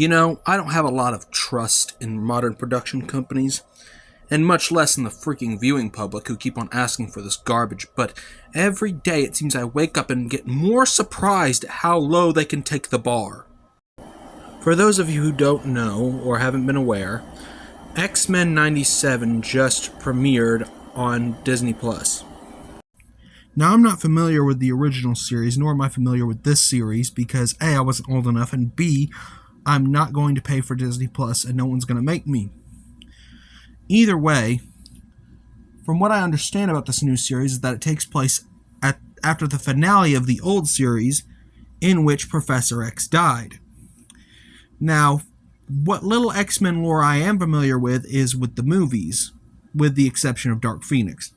I don't have a lot of trust in modern production companies, and much less in the freaking viewing public who keep on asking for this garbage, but every day it seems I wake up and get more surprised at how low they can take the bar. For those of you who don't know or haven't been aware, X-Men 97 just premiered on Disney+. Now, I'm not familiar with the original series, nor am I familiar with this series, because A, I wasn't old enough, and B, I'm not going to pay for Disney Plus, and no one's going to make me. Either way, from what I understand about this new series is that it takes place after the finale of the old series, in which Professor X died. Now, what little X-Men lore I am familiar with is with the movies, with the exception of Dark Phoenix.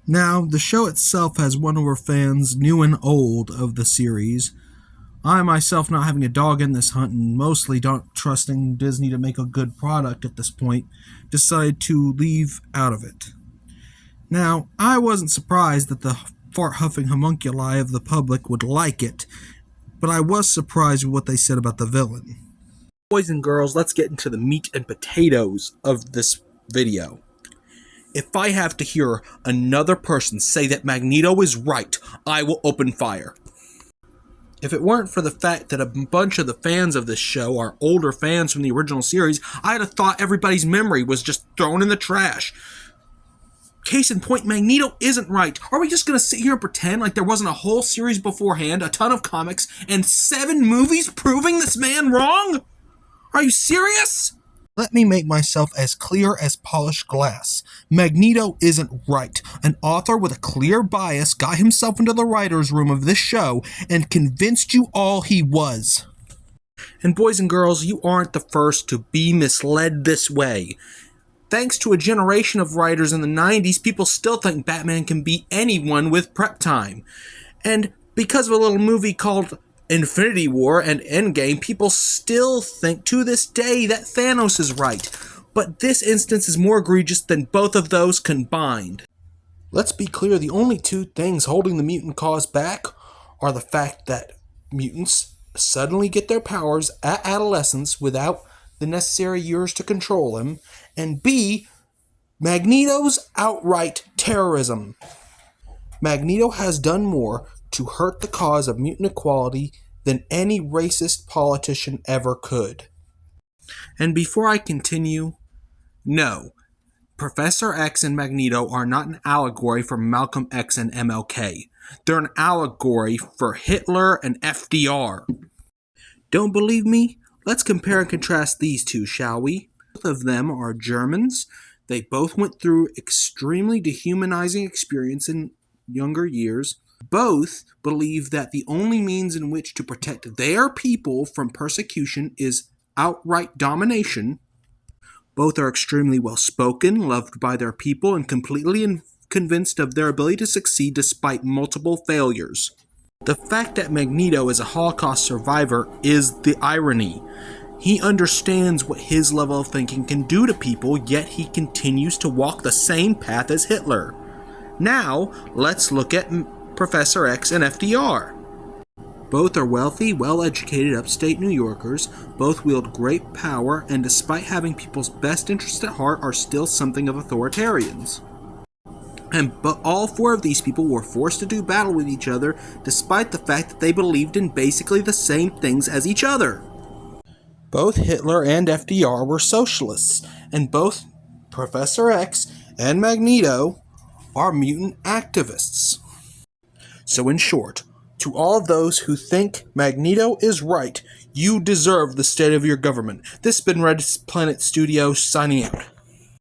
Now, the show itself has won over fans new and old of the series. I myself, not having a dog in this hunt and mostly not trusting Disney to make a good product at this point, decided to leave out of it. Now, I wasn't surprised that the fart-huffing homunculi of the public would like it, but I was surprised with what they said about the villain. Boys and girls, let's get into the meat and potatoes of this video. If I have to hear another person say that Magneto is right, I will open fire. If it weren't for the fact that a bunch of the fans of this show are older fans from the original series, I'd have thought everybody's memory was just thrown in the trash. Case in point, Magneto isn't right. Are we just going to sit here and pretend like there wasn't a whole series beforehand, a ton of comics, and 7 movies proving this man wrong? Are you serious? Let me make myself as clear as polished glass. Magneto isn't right. An author with a clear bias got himself into the writer's room of this show and convinced you all he was. And boys and girls, you aren't the first to be misled this way. Thanks to a generation of writers in the 90s, people still think Batman can beat anyone with prep time. And because of a little movie called Infinity War and Endgame, people still think to this day that Thanos is right. But this instance is more egregious than both of those combined. Let's be clear, the only two things holding the mutant cause back are the fact that mutants suddenly get their powers at adolescence without the necessary years to control them, and B, Magneto's outright terrorism. Magneto has done more to hurt the cause of mutant equality than any racist politician ever could. And before I continue, no, Professor X and Magneto are not an allegory for Malcolm X and MLK. They're an allegory for Hitler and FDR. Don't believe me? Let's compare and contrast these two, shall we? Both of them are Germans. They both went through extremely dehumanizing experience in younger years. Both believe that the only means in which to protect their people from persecution is outright domination. Both are extremely well-spoken, loved by their people, and completely convinced of their ability to succeed despite multiple failures. The fact that Magneto is a Holocaust survivor is the irony. He understands what his level of thinking can do to people, yet he continues to walk the same path as Hitler. Now, let's look at Professor X and FDR. Both are wealthy, well-educated upstate New Yorkers, both wield great power, and despite having people's best interests at heart, are still something of authoritarians. But all 4 of these people were forced to do battle with each other, despite the fact that they believed in basically the same things as each other. Both Hitler and FDR were socialists, and both Professor X and Magneto are mutant activists. So in short, to all of those who think Magneto is right, you deserve the state of your government. This has been Red Planet Studio signing out.